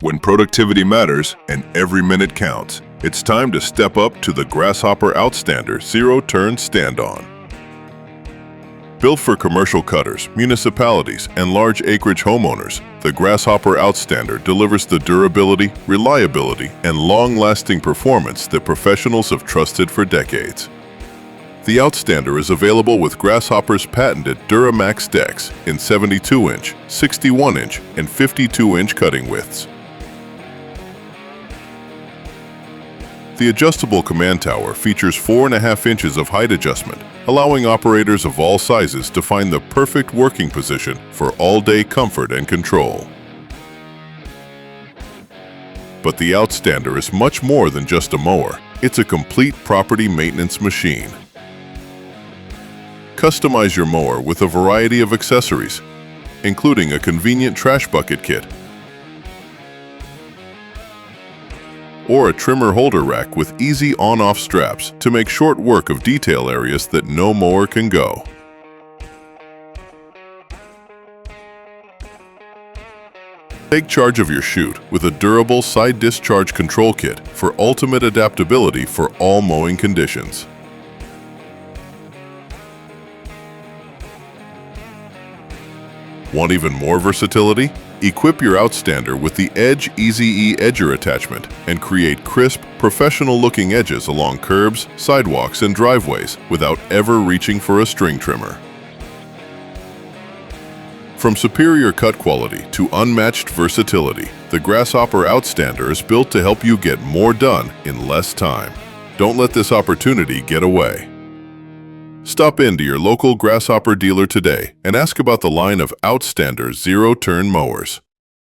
When productivity matters and every minute counts, it's time to step up to the Grasshopper OutStander zero-turn stand-on. Built for commercial cutters, municipalities, and large acreage homeowners, the Grasshopper OutStander delivers the durability, reliability, and long-lasting performance that professionals have trusted for decades. The OutStander is available with Grasshopper's patented Duramax decks in 72-inch, 61-inch, and 52-inch cutting widths. The adjustable command tower features 4.5 inches of height adjustment, allowing operators of all sizes to find the perfect working position for all-day comfort and control. But the OutStander is much more than just a mower. It's a complete property maintenance machine. Customize your mower with a variety of accessories, including a convenient trash bucket kit, or a trimmer holder rack with easy on-off straps to make short work of detail areas that no mower can go. Take charge of your chute with a durable side discharge control kit for ultimate adaptability for all mowing conditions. Want even more versatility? Equip your OutStander with the Edge Easy-E Edger attachment and create crisp, professional-looking edges along curbs, sidewalks, and driveways without ever reaching for a string trimmer. From superior cut quality to unmatched versatility, the Grasshopper OutStander is built to help you get more done in less time. Don't let this opportunity get away. Stop into your local Grasshopper dealer today and ask about the line of OutStander zero-turn mowers.